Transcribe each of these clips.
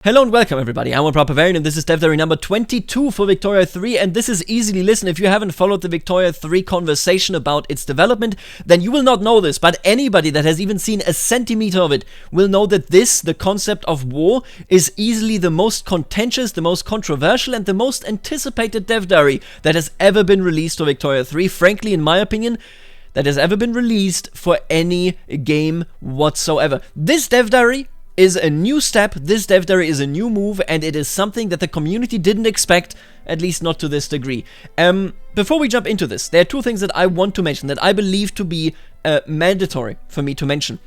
Hello and welcome everybody, I'm Barbarian and this is Dev Diary number 22 for Victoria 3, and this is easily listen. If you haven't followed the Victoria 3 conversation about its development, then you will not know this, but anybody that has even seen a centimeter of it will know that this, the concept of war, is easily the most contentious, the most controversial, and the most anticipated Dev Diary that has ever been released for Victoria 3, frankly, in my opinion, that has ever been released for any game whatsoever. This Dev Diary is a new step, this Dev Diary is a new move, and it is something that the community didn't expect, at least not to this degree. Before we jump into this, there are two things that I want to mention that I believe to be mandatory for me to mention.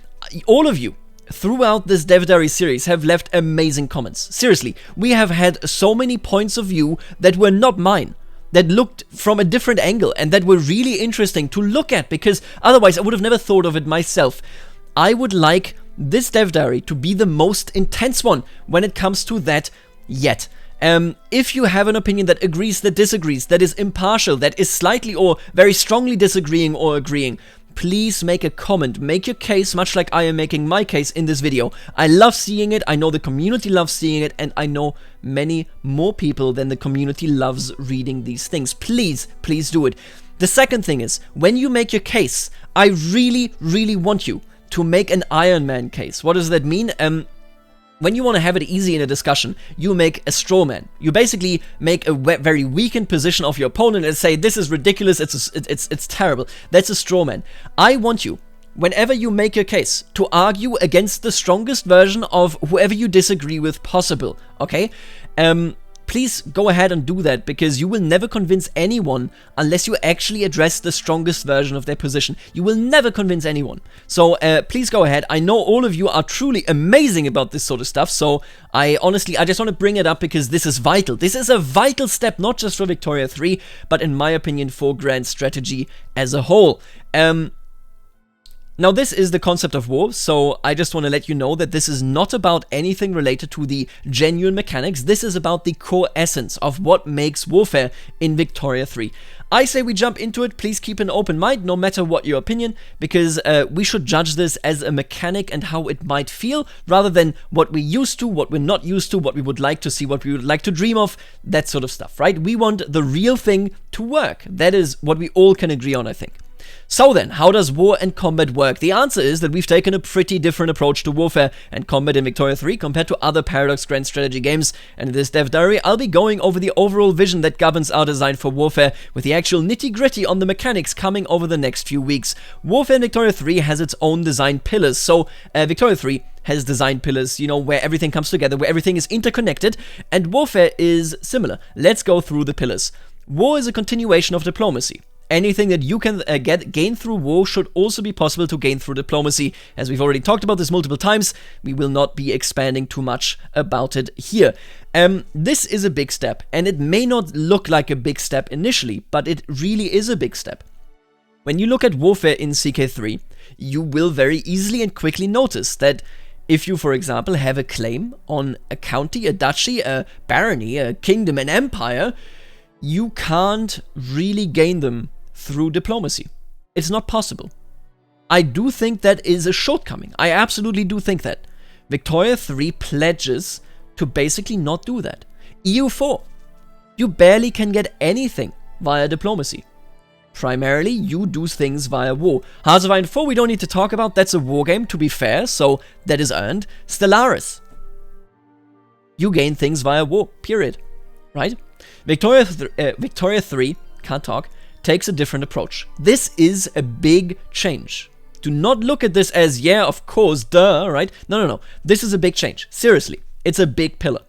All of you throughout this Dev Diary series have left amazing comments. Seriously, we have had so many points of view that were not mine, that looked from a different angle, and that were really interesting to look at, because otherwise I would have never thought of it myself. I would like this Dev Diary to be the most intense one when it comes to that yet. If you have an opinion that agrees, that disagrees, that is impartial, that is slightly or very strongly disagreeing or agreeing, please make a comment, make your case, much like I am making my case in this video. I love seeing it, I know the community loves seeing it, and I know many more people than the community loves reading these things. Please, please do it. The second thing is, when you make your case, I really, really want you to make an Iron Man case. What does that mean? When you want to have it easy in a discussion, you make a straw man. You basically make a very weakened position of your opponent and say, this is ridiculous, it's terrible. That's a straw man. I want you, whenever you make your case, to argue against the strongest version of whoever you disagree with possible, okay? Please go ahead and do that, because you will never convince anyone unless you actually address the strongest version of their position. You will never convince anyone. So please go ahead. I know all of you are truly amazing about this sort of stuff, so I just want to bring it up because this is vital. This is a vital step, not just for Victoria 3, but in my opinion for grand strategy as a whole. Now, this is the concept of war, so I just want to let you know that this is not about anything related to the genuine mechanics. This is about the core essence of what makes warfare in Victoria 3. I say we jump into it. Please keep an open mind, no matter what your opinion, because we should judge this as a mechanic and how it might feel, rather than what we're used to, what we're not used to, what we would like to see, what we would like to dream of, that sort of stuff, right? We want the real thing to work. That is what we all can agree on, I think. So then, how does war and combat work? The answer is that we've taken a pretty different approach to warfare and combat in Victoria 3 compared to other Paradox Grand Strategy games, and in this Dev Diary I'll be going over the overall vision that governs our design for warfare, with the actual nitty-gritty on the mechanics coming over the next few weeks. Warfare in Victoria 3 has its own design pillars, so Victoria 3 has design pillars, you know, where everything comes together, where everything is interconnected, and warfare is similar. Let's go through the pillars. War is a continuation of diplomacy. Anything that you can gain through war should also be possible to gain through diplomacy. As we've already talked about this multiple times, we will not be expanding too much about it here. This is a big step, and it may not look like a big step initially, but it really is a big step. When you look at warfare in CK3, you will very easily and quickly notice that if you, for example, have a claim on a county, a duchy, a barony, a kingdom, an empire, you can't really gain them through diplomacy. It's not possible. I do think that is a shortcoming. I absolutely do think that. Victoria 3 pledges to basically not do that. EU4, you barely can get anything via diplomacy. Primarily, you do things via war. Hearts of Iron 4 we don't need to talk about, that's a war game, to be fair, so that is earned. Stellaris, you gain things via war, period. Right? Victoria 3, can't talk, takes a different approach. This is a big change. Do not look at this as, yeah, of course, duh, right? No. This is a big change. Seriously, it's a big pillar.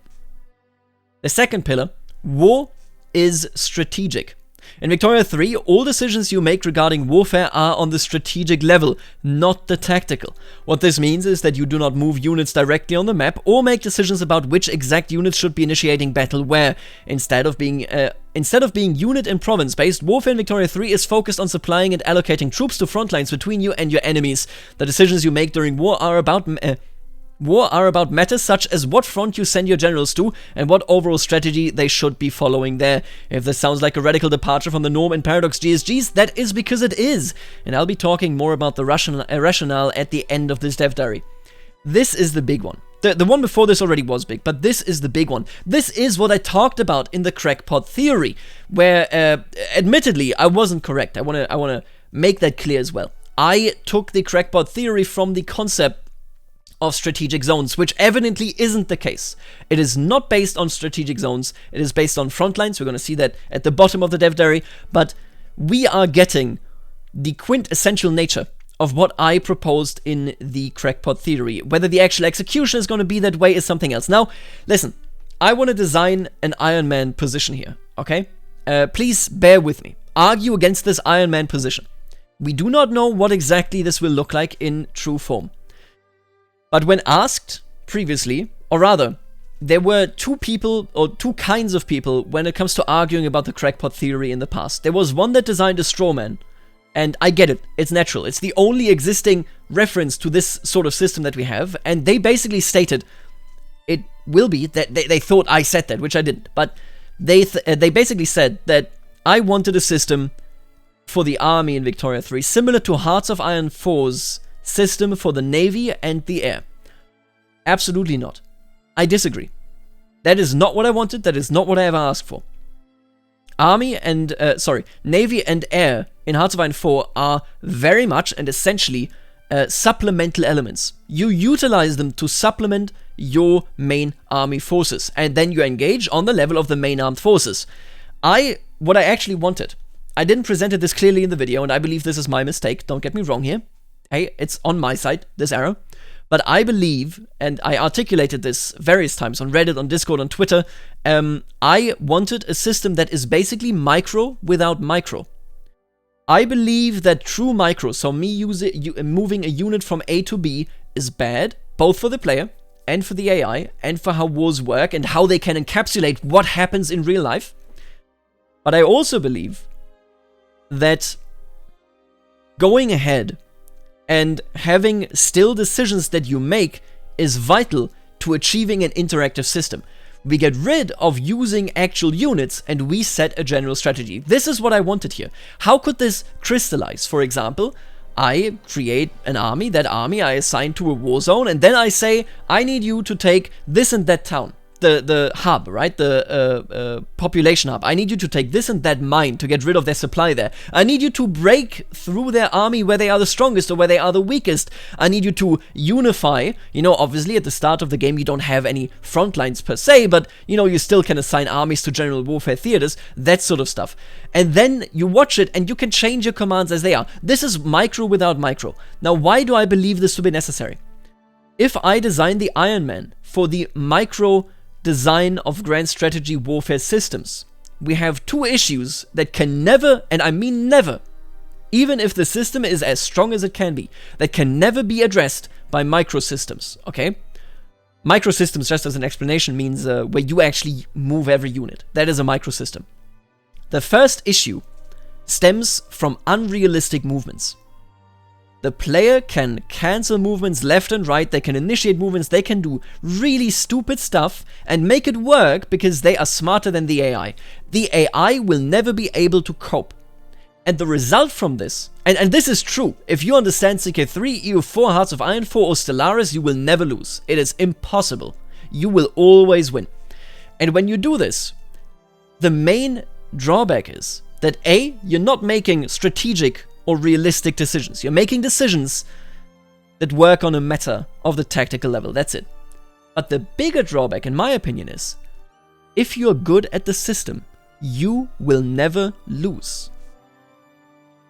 The second pillar, war is strategic. In Victoria 3, all decisions you make regarding warfare are on the strategic level, not the tactical. What this means is that you do not move units directly on the map or make decisions about which exact units should be initiating battle where. Instead of being unit and province based, warfare in Victoria 3 is focused on supplying and allocating troops to front lines between you and your enemies. The decisions you make during war are about matters such as what front you send your generals to and what overall strategy they should be following there. If this sounds like a radical departure from the norm in Paradox GSGs, that is because it is, and I'll be talking more about the rationale at the end of this Dev Diary. This is the big one. The one before this already was big, but this is the big one. This is what I talked about in the crackpot theory, where, admittedly, I wasn't correct. I wanna make that clear as well. I took the crackpot theory from the concept of strategic zones, which evidently isn't the case. It is not based on strategic zones. It is based on front lines. We're gonna see that at the bottom of the dev diary, but we are getting the quintessential nature of what I proposed in the crackpot theory. Whether the actual execution is going to be that way is something else. Now, listen, I want to design an Iron Man position here, okay? Please bear with me. Argue against this Iron Man position. We do not know what exactly this will look like in true form. But when asked previously, or rather, there were two people, or two kinds of people, when it comes to arguing about the crackpot theory in the past. There was one that designed a straw man. And I get it, it's natural. It's the only existing reference to this sort of system that we have. And they basically stated it will be that they thought I said that, which I didn't. But they basically said that I wanted a system for the army in Victoria 3 similar to Hearts of Iron 4's system for the navy and the air. Absolutely not. I disagree. That is not what I wanted. That is not what I ever asked for. Navy and air in Hearts of Iron 4 are very much and essentially supplemental elements. You utilize them to supplement your main army forces, and then you engage on the level of the main armed forces. What I actually wanted, I didn't present it this clearly in the video, and I believe this is my mistake, don't get me wrong here. Hey, it's on my side, this error. But I believe, and I articulated this various times on Reddit, on Discord, on Twitter, I wanted a system that is basically micro without micro. I believe that true micro, so me moving a unit from A to B, is bad, both for the player and for the AI, and for how wars work, and how they can encapsulate what happens in real life. But I also believe that going ahead and having still decisions that you make is vital to achieving an interactive system. We get rid of using actual units and we set a general strategy. This is what I wanted here. How could this crystallize? For example, I create an army, that army I assign to a war zone, and then I say, I need you to take this and that town. The hub, right? The population hub. I need you to take this and that mine to get rid of their supply there. I need you to break through their army where they are the strongest or where they are the weakest. I need you to unify. You know, obviously at the start of the game you don't have any front lines per se, but you know, you still can assign armies to general warfare theaters, that sort of stuff. And then you watch it and you can change your commands as they are. This is micro without micro. Now, why do I believe this to be necessary? If I design the Iron Man for the micro design of grand strategy warfare systems, we have two issues that can never, and I mean never, even if the system is as strong as it can be, that can never be addressed by microsystems, okay? Microsystems, just as an explanation, means where you actually move every unit. That is a microsystem. The first issue stems from unrealistic movements. The player can cancel movements left and right, they can initiate movements, they can do really stupid stuff and make it work because they are smarter than the AI. The AI will never be able to cope. And the result from this, and this is true, if you understand CK3, EU4, Hearts of Iron 4 or Stellaris, you will never lose. It is impossible. You will always win. And when you do this, the main drawback is that A, you're not making strategic or realistic decisions. You're making decisions that work on a meta of the tactical level, that's it. But the bigger drawback, in my opinion, is if you're good at the system, you will never lose.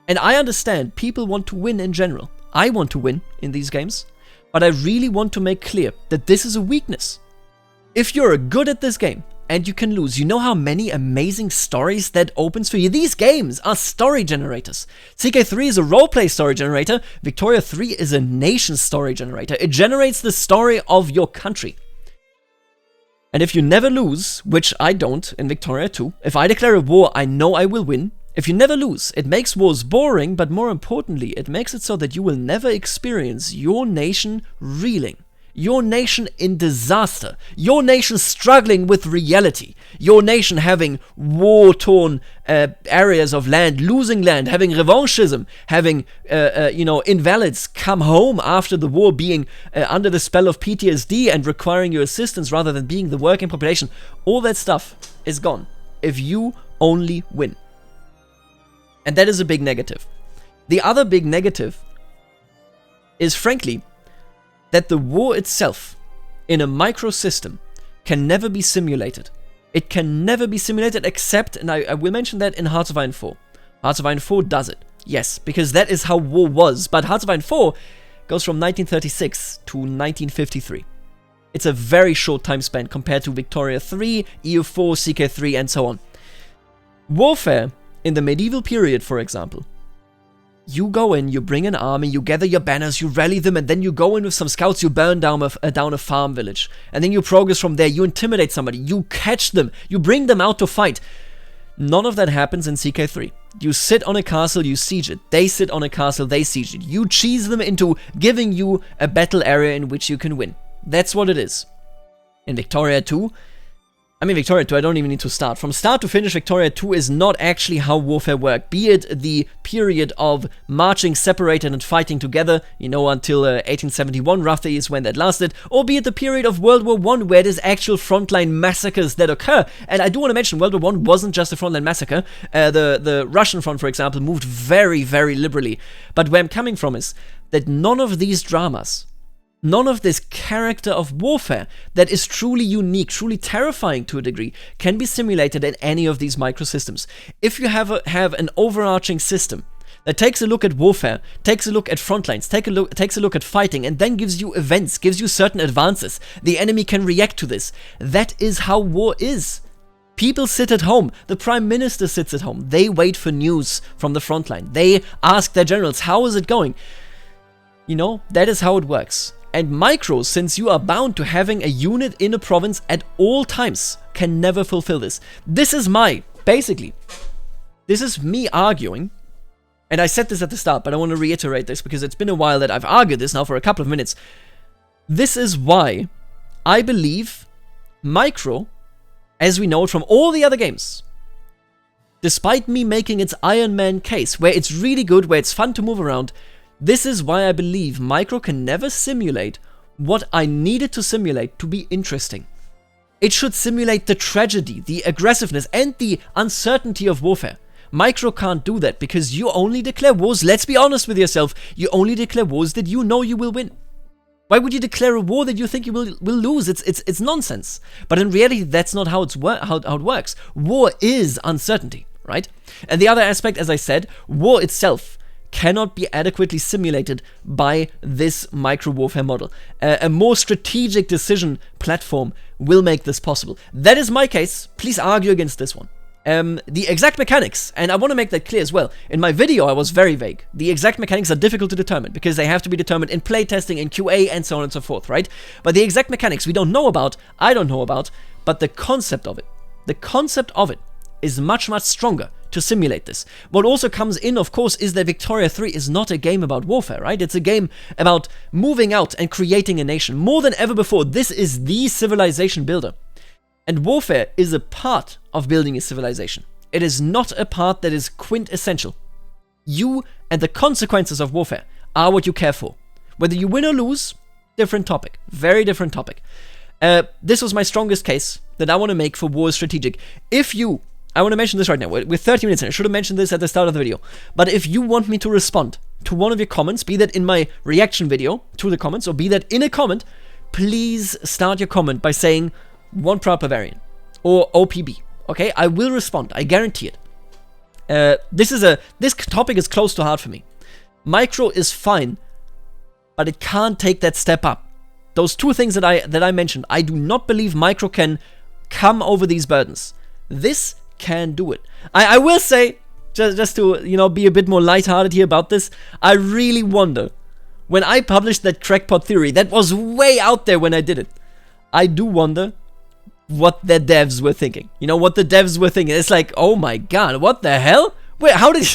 And I understand people want to win in general. I want to win in these games, but I really want to make clear that this is a weakness. If you're good at this game, and you can lose. You know how many amazing stories that opens for you? These games are story generators. CK3 is a roleplay story generator. Victoria 3 is a nation story generator. It generates the story of your country. And if you never lose, which I don't in Victoria 2, if I declare a war, I know I will win. If you never lose, it makes wars boring, but more importantly, it makes it so that you will never experience your nation reeling. Your nation in disaster. Your nation struggling with reality. Your nation having war-torn areas of land, losing land, having revanchism, having, invalids come home after the war, being under the spell of PTSD and requiring your assistance rather than being the working population. All that stuff is gone if you only win. And that is a big negative. The other big negative is, frankly, that the war itself in a micro system can never be simulated. It can never be simulated except, and I will mention that in Hearts of Iron 4. Hearts of Iron 4 does it, yes, because that is how war was. But Hearts of Iron 4 goes from 1936 to 1953. It's a very short time span compared to Victoria 3, EU4, CK3, and so on. Warfare in the medieval period, for example, you go in, you bring an army, you gather your banners, you rally them, and then you go in with some scouts, you burn down a farm village. And then you progress from there, you intimidate somebody, you catch them, you bring them out to fight. None of that happens in CK3. You sit on a castle, you siege it. They sit on a castle, they siege it. You cheese them into giving you a battle area in which you can win. That's what it is. In Victoria 2, Victoria 2, I don't even need to start. From start to finish, Victoria 2 is not actually how warfare worked. Be it the period of marching separated and fighting together, until 1871 roughly is when that lasted, or be it the period of World War I where there's actual frontline massacres that occur. And I do want to mention, World War I wasn't just a frontline massacre. The Russian front, for example, moved very, very liberally. But where I'm coming from is that none of these dramas, none of this character of warfare that is truly unique, truly terrifying to a degree, can be simulated in any of these microsystems. If you have an overarching system that takes a look at warfare, takes a look at frontlines, takes a look at fighting, and then gives you events, gives you certain advances, the enemy can react to this. That is how war is. People sit at home. The Prime Minister sits at home. They wait for news from the frontline. They ask their generals, how is it going? That is how it works. And micros, since you are bound to having a unit in a province at all times, can never fulfill this. This is me arguing, and I said this at the start, but I want to reiterate this because it's been a while that I've argued this now for a couple of minutes. This is why I believe micro, as we know it from all the other games, despite me making its Iron Man case, where it's really good, where it's fun to move around, this is why I believe micro can never simulate what I needed to simulate to be interesting. It should simulate the tragedy, the aggressiveness, and the uncertainty of warfare. Micro can't do that because you only declare wars, let's be honest with yourself, you only declare wars that you know you will win. Why would you declare a war that you think you will lose? It's nonsense. But in reality, that's not how it works. War is uncertainty, right? And the other aspect, as I said, war itself cannot be adequately simulated by this micro warfare model. A more strategic decision platform will make this possible. That is my case. Please argue against this one. The exact mechanics, and I want to make that clear as well. In my video, I was very vague. The exact mechanics are difficult to determine because they have to be determined in playtesting, in QA, and so on and so forth, right? But the exact mechanics we don't know about, I don't know about, but the concept of it is much, much stronger to simulate this. What also comes in, of course, is that Victoria 3 is not a game about warfare, right? It's a game about moving out and creating a nation. More than ever before, this is the civilization builder. And warfare is a part of building a civilization. It is not a part that is quintessential. You and the consequences of warfare are what you care for. Whether you win or lose, different topic. Very different topic. This was my strongest case that I want to make for war strategic. I want to mention this right now. We're 30 minutes in. I should have mentioned this at the start of the video. But if you want me to respond to one of your comments, be that in my reaction video to the comments, or be that in a comment, please start your comment by saying one Proud Bavarian or OPB. Okay, I will respond. I guarantee it. This topic is close to heart for me. Micro is fine, but it can't take that step up. Those two things that I mentioned, I do not believe micro can come over these burdens. This can do it. I will say, just to be a bit more lighthearted here about this, I really wonder, when I published that crackpot theory, that was way out there when I did it, I do wonder what the devs were thinking. What the devs were thinking. It's like, oh my god, what the hell? Wait, how did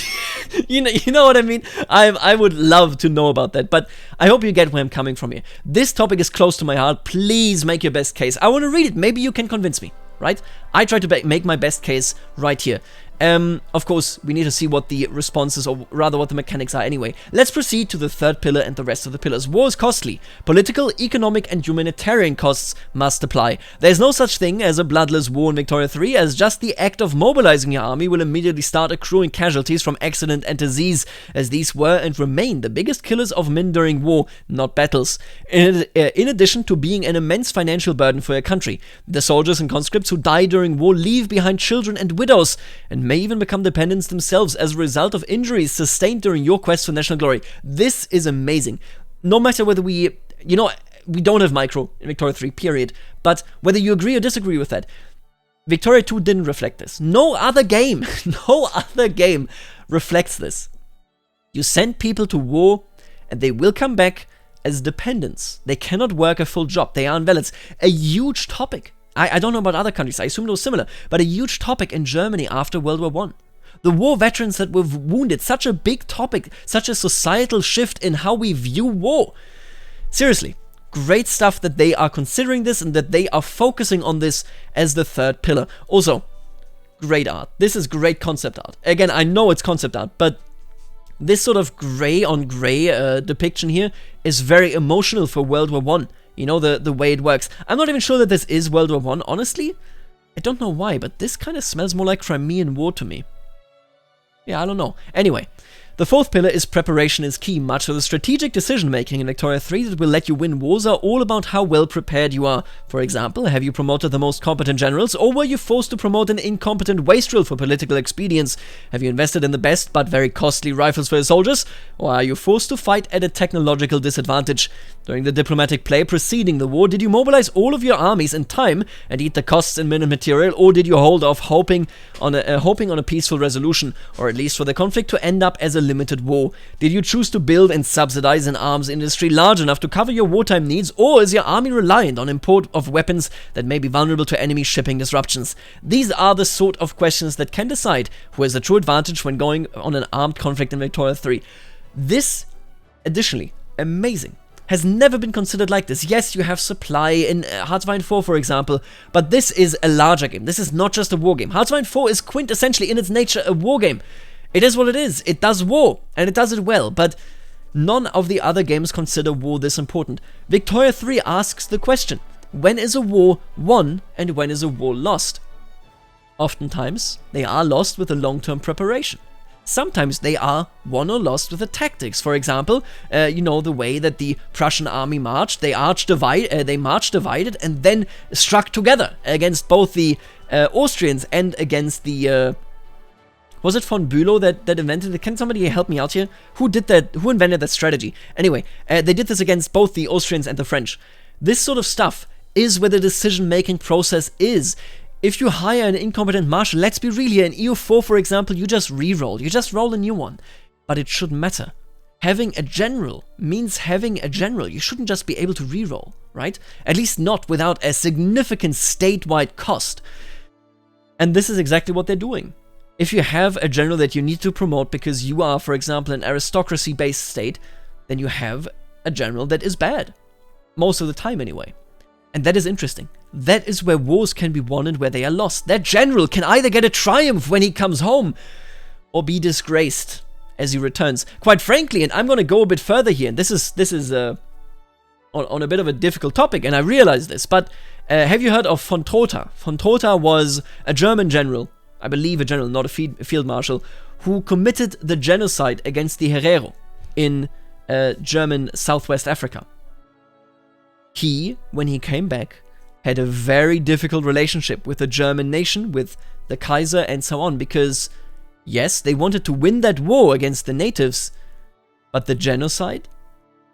You know what I mean? I would love to know about that, but I hope you get where I'm coming from here. This topic is close to my heart. Please make your best case. I want to read it. Maybe you can convince me, right? I try to make my best case right here. Of course, we need to see what the responses, or rather what the mechanics are anyway. Let's proceed to the third pillar and the rest of the pillars. War is costly. Political, economic, and humanitarian costs must apply. There's no such thing as a bloodless war in Victoria 3, as just the act of mobilizing your army will immediately start accruing casualties from accident and disease, as these were and remain the biggest killers of men during war, not battles. In addition to being an immense financial burden for your country, the soldiers and conscripts who die during war leave behind children and widows, and may even become dependents themselves as a result of injuries sustained during your quest for national glory. This is amazing. No matter whether we don't have micro in Victoria 3, period. But whether you agree or disagree with that, Victoria 2 didn't reflect this. No other game reflects this. You send people to war, and they will come back as dependents. They cannot work a full job. They are invalids. A huge topic. I don't know about other countries, I assume it was similar, but a huge topic in Germany after World War I. The war veterans that were wounded, such a big topic, such a societal shift in how we view war. Seriously, great stuff that they are considering this and that they are focusing on this as the third pillar. Also, great art. This is great concept art. Again, I know it's concept art, but this sort of gray on gray depiction here is very emotional for World War I. You know, the way it works. I'm not even sure that this is World War I, honestly. I don't know why, but this kind of smells more like Crimean War to me. Yeah, I don't know. Anyway, the fourth pillar is preparation is key. Much of the strategic decision-making in Victoria 3 that will let you win wars are all about how well prepared you are. For example, have you promoted the most competent generals, or were you forced to promote an incompetent wastrel for political expedience? Have you invested in the best but very costly rifles for your soldiers, or are you forced to fight at a technological disadvantage? During the diplomatic play preceding the war, did you mobilize all of your armies in time and eat the costs in men and material, or did you hold off hoping on a peaceful resolution, or at least for the conflict to end up as a limited war? Did you choose to build and subsidize an arms industry large enough to cover your wartime needs, or is your army reliant on import of weapons that may be vulnerable to enemy shipping disruptions? These are the sort of questions that can decide who has the true advantage when going on an armed conflict in Victoria 3. This, additionally, amazing, has never been considered like this. Yes, you have supply in Hearts of Iron 4, for example, but this is a larger game. This is not just a war game. Hearts of Iron 4 is quintessentially in its nature a war game. It is what it is. It does war, and it does it well, but none of the other games consider war this important. Victoria 3 asks the question, when is a war won and when is a war lost? Oftentimes, they are lost with a long-term preparation. Sometimes they are won or lost with the tactics. For example, the way that the Prussian army marched. They marched divided and then struck together against both the Austrians and against the... was it von Bülow that invented it? Can somebody help me out here? Who did that? Who invented that strategy? Anyway, they did this against both the Austrians and the French. This sort of stuff is where the decision-making process is. If you hire an incompetent marshal, let's be real here, in EU4, for example, you just re-roll. You just roll a new one. But it shouldn't matter. Having a general means having a general. You shouldn't just be able to re-roll, right? At least not without a significant statewide cost. And this is exactly what they're doing. If you have a general that you need to promote because you are, for example, an aristocracy-based state, then you have a general that is bad. Most of the time, anyway. And that is interesting. That is where wars can be won and where they are lost. That general can either get a triumph when he comes home, or be disgraced as he returns. Quite frankly, and I'm going to go a bit further here, and this is on a bit of a difficult topic, and I realize this, but have you heard of von Trotha? Von Trotha was a German general, I believe a general, not a field marshal, who committed the genocide against the Herero in German Southwest Africa. He, when he came back, had a very difficult relationship with the German nation, with the Kaiser and so on, because, yes, they wanted to win that war against the natives, but the genocide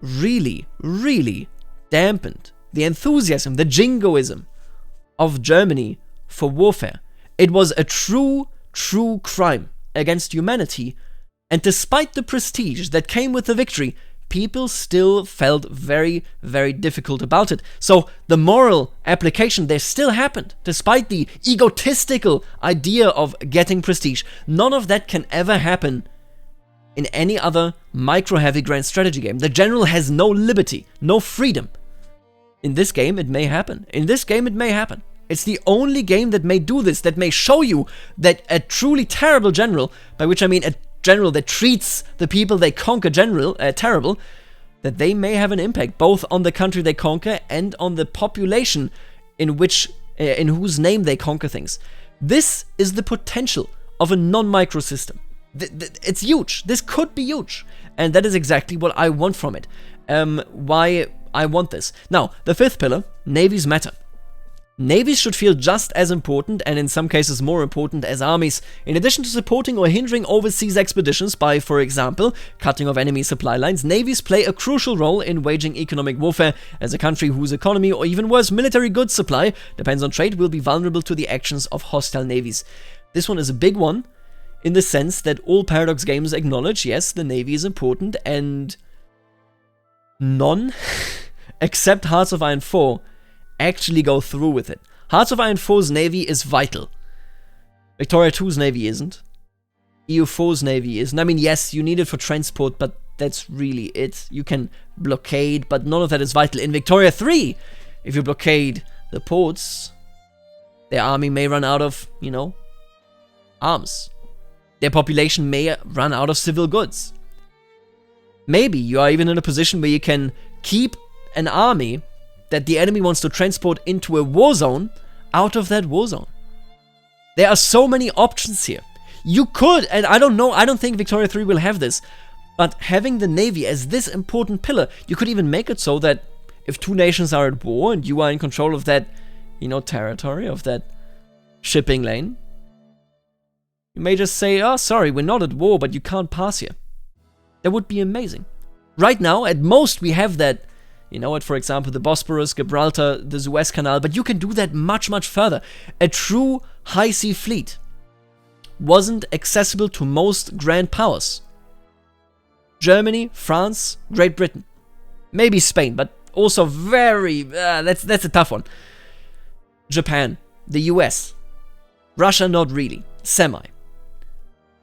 really, really dampened the enthusiasm, the jingoism of Germany for warfare. It was a true crime against humanity, and despite the prestige that came with the victory, people still felt very, very difficult about it. So the moral application there still happened, despite the egotistical idea of getting prestige. None of that can ever happen in any other micro-heavy grand strategy game. The general has no liberty, no freedom. In this game, it may happen. In this game, it may happen. It's the only game that may do this, that may show you that a truly terrible general, by which I mean a general that treats the people they conquer terrible, that they may have an impact both on the country they conquer and on the population in whose name they conquer things. This is the potential of a non-micro system. It's huge. This could be huge. And that is exactly what I want from it. Why I want this. Now, the fifth pillar, navies matter. Navies should feel just as important, and in some cases more important, as armies. In addition to supporting or hindering overseas expeditions by, for example, cutting off enemy supply lines, navies play a crucial role in waging economic warfare, as a country whose economy, or even worse, military goods supply, depends on trade, will be vulnerable to the actions of hostile navies. This one is a big one, in the sense that all Paradox games acknowledge, yes, the navy is important, and none, except Hearts of Iron 4, actually go through with it. Hearts of Iron 4's navy is vital. Victoria 2's navy isn't. EU4's navy isn't. I mean, yes, you need it for transport, but that's really it. You can blockade, but none of that is vital. In Victoria 3, if you blockade the ports, their army may run out of, arms. Their population may run out of civil goods. Maybe you are even in a position where you can keep an army that the enemy wants to transport into a war zone out of that war zone. There are so many options here. You could, and I don't think Victoria 3 will have this, but having the navy as this important pillar, you could even make it so that if two nations are at war and you are in control of that, territory, of that shipping lane, you may just say, oh, sorry, we're not at war, but you can't pass here. That would be amazing. Right now, at most, we have that, for example, the Bosporus, Gibraltar, the Suez Canal, but you can do that much, much further. A true high-sea fleet wasn't accessible to most grand powers. Germany, France, Great Britain. Maybe Spain, but also that's a tough one. Japan, the US. Russia, not really. Semi.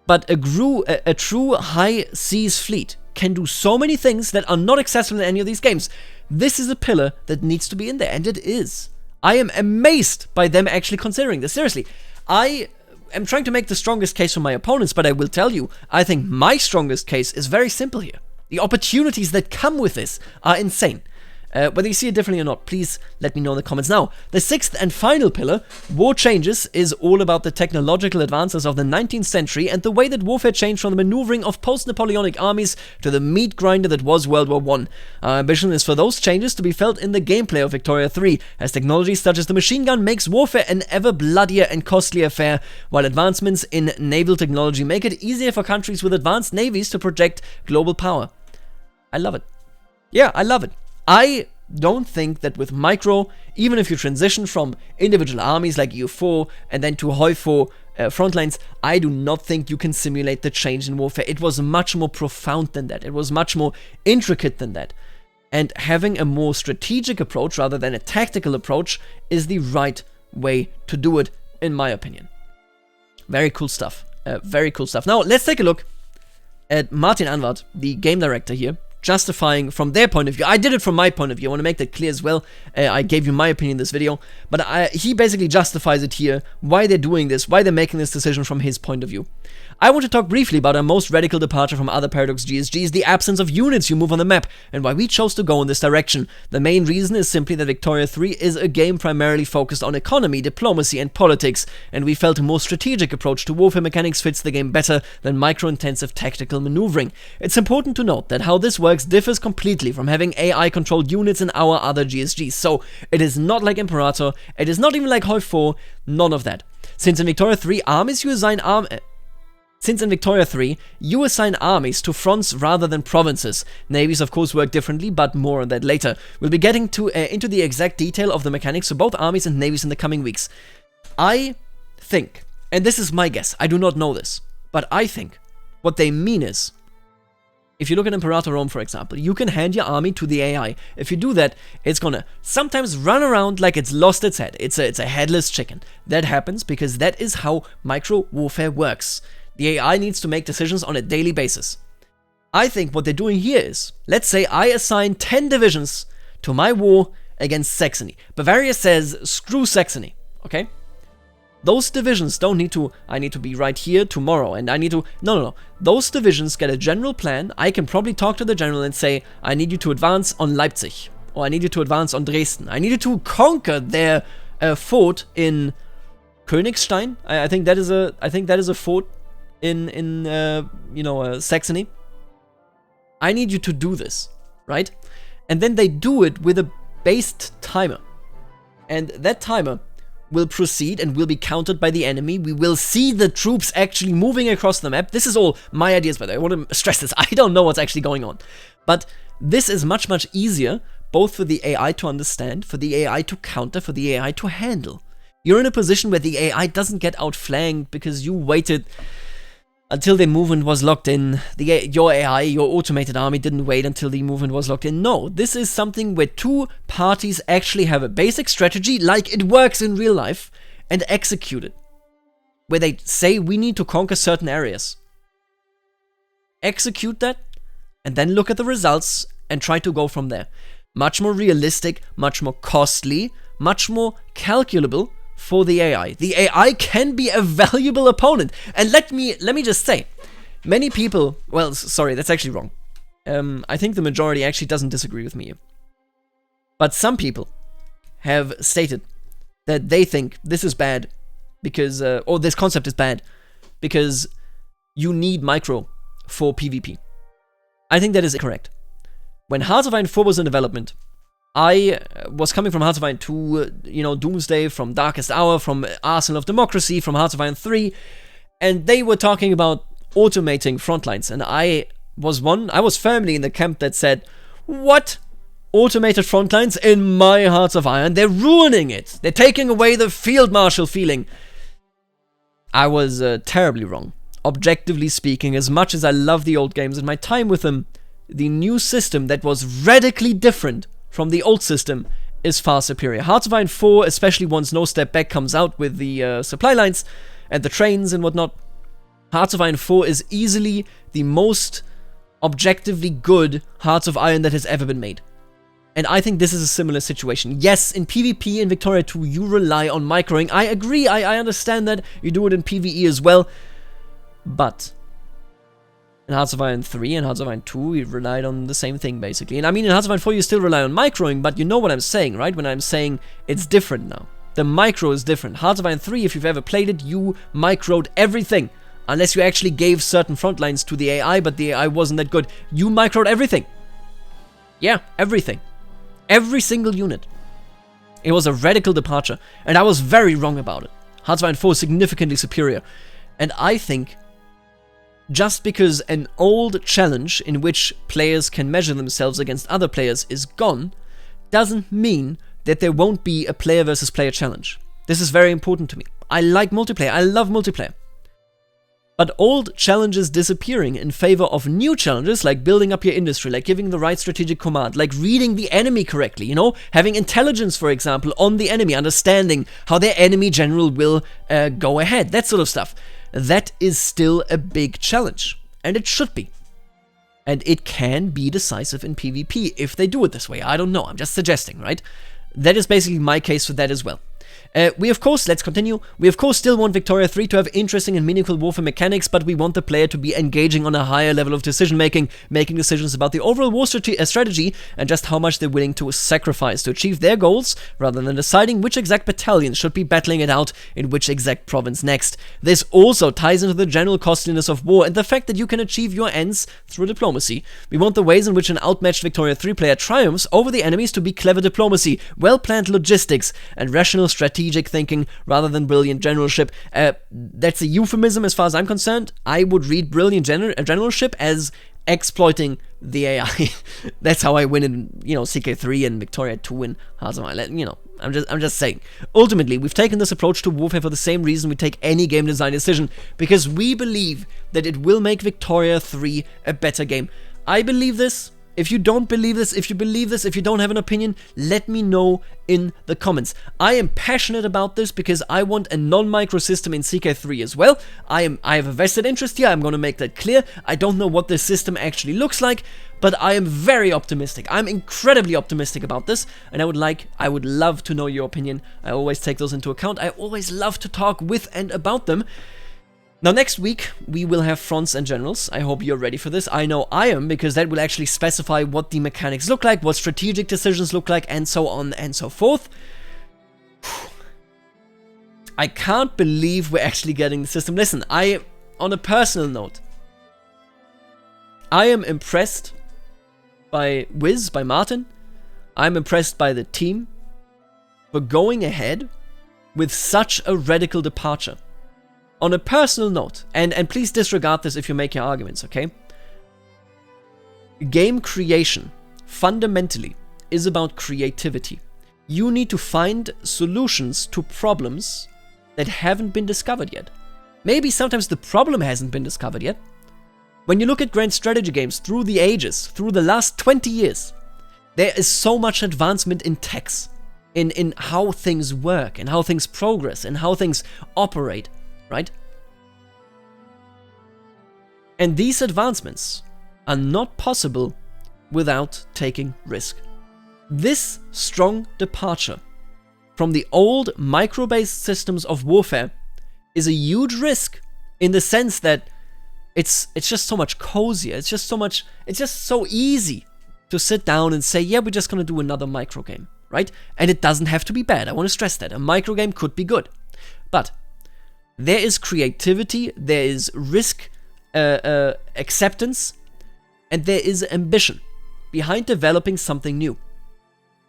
But a true high seas fleet can do so many things that are not accessible in any of these games. This is a pillar that needs to be in there, and it is. I am amazed by them actually considering this. Seriously, I am trying to make the strongest case for my opponents, but I will tell you, I think my strongest case is very simple here. The opportunities that come with this are insane. Whether you see it differently or not, please let me know in the comments. Now, the sixth and final pillar, War Changes, is all about the technological advances of the 19th century and the way that warfare changed from the maneuvering of post-Napoleonic armies to the meat grinder that was World War I. Our ambition is for those changes to be felt in the gameplay of Victoria 3, as technology such as the machine gun makes warfare an ever bloodier and costlier affair, while advancements in naval technology make it easier for countries with advanced navies to project global power. I love it. Yeah, I love it. I don't think that with micro, even if you transition from individual armies like EU4 and then to HOI4 front lines, I do not think you can simulate the change in warfare. It was much more profound than that. It was much more intricate than that. And having a more strategic approach rather than a tactical approach is the right way to do it, in my opinion. Very cool stuff. Very cool stuff. Now, let's take a look at Martin Anwart, the game director here, justifying from their point of view. I did it from my point of view. I want to make that clear as well. I gave you my opinion in this video, but he basically justifies it here, why they're doing this, why they're making this decision from his point of view. I want to talk briefly about our most radical departure from other Paradox GSGs, the absence of units you move on the map, and why we chose to go in this direction. The main reason is simply that Victoria 3 is a game primarily focused on economy, diplomacy, and politics, and we felt a more strategic approach to warfare mechanics fits the game better than micro-intensive tactical maneuvering. It's important to note that how this works differs completely from having AI-controlled units in our other GSGs, so it is not like Imperator, it is not even like HOI4, none of that. Since in Victoria 3, you assign armies to fronts rather than provinces. Navies, of course, work differently, but more on that later. We'll be getting into the exact detail of the mechanics of both armies and navies in the coming weeks. I think, and this is my guess, I do not know this, but I think what they mean is, if you look at Imperator Rome, for example, you can hand your army to the AI. If you do that, it's gonna sometimes run around like it's lost its head. It's a headless chicken. That happens because that is how micro warfare works. The AI needs to make decisions on a daily basis. I think what they're doing here is, let's say I assign 10 divisions to my war against Saxony. Bavaria says, screw Saxony, okay? Those divisions don't need to, I need to be right here tomorrow, and I need to, no. Those divisions get a general plan. I can probably talk to the general and say, I need you to advance on Leipzig, or I need you to advance on Dresden. I need you to conquer their fort in Königstein. I think that is a fort in Saxony. I need you to do this, right? And then they do it with a based timer. And that timer will proceed and will be countered by the enemy. We will see the troops actually moving across the map. This is all my ideas, by the way. I want to stress this. I don't know what's actually going on. But this is much, much easier, both for the AI to understand, for the AI to counter, for the AI to handle. You're in a position where the AI doesn't get outflanked because you waited until the movement was locked in. Your AI, your automated army didn't wait until the movement was locked in. No, this is something where two parties actually have a basic strategy, like it works in real life, and execute it. Where they say, we need to conquer certain areas. Execute that, and then look at the results and try to go from there. Much more realistic, much more costly, much more calculable for the AI. The AI can be a valuable opponent. And let me just say, many people, well, sorry, that's actually wrong. I think the majority actually doesn't disagree with me. But some people have stated that they think this is bad because, or this concept is bad because you need micro for PvP. I think that is incorrect. When Hearts of Iron 4 was in development, I was coming from Hearts of Iron 2, Doomsday, from Darkest Hour, from Arsenal of Democracy, from Hearts of Iron 3, and they were talking about automating frontlines, and I was firmly in the camp that said, what? Automated frontlines in my Hearts of Iron? They're ruining it! They're taking away the field marshal feeling! I was terribly wrong. Objectively speaking, as much as I love the old games and my time with them, the new system that was radically different from the old system is far superior. Hearts of Iron 4, especially once No Step Back comes out with the supply lines and the trains and whatnot, Hearts of Iron 4 is easily the most objectively good Hearts of Iron that has ever been made. And I think this is a similar situation. Yes, in PvP in Victoria 2 you rely on microing. I agree, I understand that. You do it in PvE as well. But in Hearts of Iron 3 and Hearts of Iron 2, we relied on the same thing, basically. And I mean, in Hearts of Iron 4, you still rely on microing, but you know what I'm saying, right? When I'm saying it's different now. The micro is different. Hearts of Iron 3, if you've ever played it, you microed everything. Unless you actually gave certain front lines to the AI, but the AI wasn't that good. You microed everything. Yeah, everything. Every single unit. It was a radical departure, and I was very wrong about it. Hearts of Iron 4 is significantly superior. And I think just because an old challenge in which players can measure themselves against other players is gone, doesn't mean that there won't be a player versus player challenge. This is very important to me. I like multiplayer, I love multiplayer. But old challenges disappearing in favor of new challenges, like building up your industry, like giving the right strategic command, like reading the enemy correctly, having intelligence, for example, on the enemy, understanding how their enemy general will go ahead, that sort of stuff. That is still a big challenge, and it should be. And it can be decisive in PvP if they do it this way. I don't know, I'm just suggesting, right? That is basically my case for that as well. We of course, let's continue, we of course still want Victoria 3 to have interesting and meaningful warfare mechanics, but we want the player to be engaging on a higher level of decision making decisions about the overall war strategy and just how much they're willing to sacrifice to achieve their goals, rather than deciding which exact battalions should be battling it out in which exact province next. This also ties into the general costliness of war and the fact that you can achieve your ends through diplomacy. We want the ways in which an outmatched Victoria 3 player triumphs over the enemies to be clever diplomacy, well-planned logistics, and rational strategic thinking rather than brilliant generalship. That's a euphemism as far as I'm concerned. I would read brilliant generalship as exploiting the AI. That's how I win in, CK3 and Victoria 2 and Hearts of Iron. I'm just saying. Ultimately, we've taken this approach to warfare for the same reason we take any game design decision, because we believe that it will make Victoria 3 a better game. I believe this. If you don't believe this, if you believe this, if you don't have an opinion, let me know in the comments. I am passionate about this because I want a non-micro system in CK3 as well. I have a vested interest here. I'm going to make that clear. I don't know what this system actually looks like, but I am very optimistic. I'm incredibly optimistic about this, and I would love to know your opinion. I always take those into account. I always love to talk with and about them. Now, next week, we will have fronts and generals. I hope you're ready for this. I know I am, because that will actually specify what the mechanics look like, what strategic decisions look like, and so on and so forth. I can't believe we're actually getting the system. Listen, on a personal note, I am impressed by Wiz, by Martin. I'm impressed by the team for going ahead with such a radical departure. On a personal note, and please disregard this if you make your arguments, okay? Game creation, fundamentally, is about creativity. You need to find solutions to problems that haven't been discovered yet. Maybe sometimes the problem hasn't been discovered yet. When you look at grand strategy games through the ages, through the last 20 years, there is so much advancement in techs, in how things work, and how things progress, and how things operate. Right? And these advancements are not possible without taking risk. This strong departure from the old micro-based systems of warfare is a huge risk, in the sense that it's just so much cozier. It's just so easy to sit down and say, yeah, we're just gonna do another micro game, right? And it doesn't have to be bad. I want to stress that a micro game could be good, but there is creativity, there is risk acceptance, and there is ambition behind developing something new.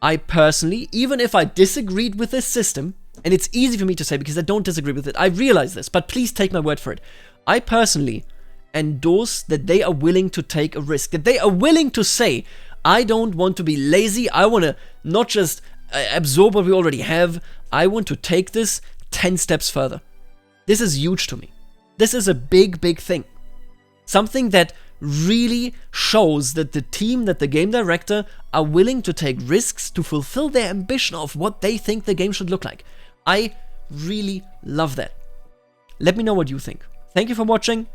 I personally, even if I disagreed with this system, and it's easy for me to say because I don't disagree with it, I realize this, but please take my word for it. I personally endorse that they are willing to take a risk, that they are willing to say, I don't want to be lazy, I want to not just absorb what we already have, I want to take this 10 steps further. This is huge to me. This is a big, big thing. Something that really shows that the team, that the game director are willing to take risks to fulfill their ambition of what they think the game should look like. I really love that. Let me know what you think. Thank you for watching.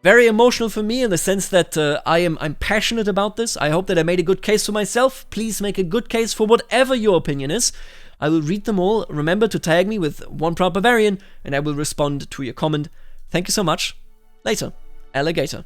Very emotional for me in the sense that I'm passionate about this. I hope that I made a good case for myself. Please make a good case for whatever your opinion is. I will read them all. Remember to tag me with One Proud Barbarian, and I will respond to your comment. Thank you so much. Later, alligator.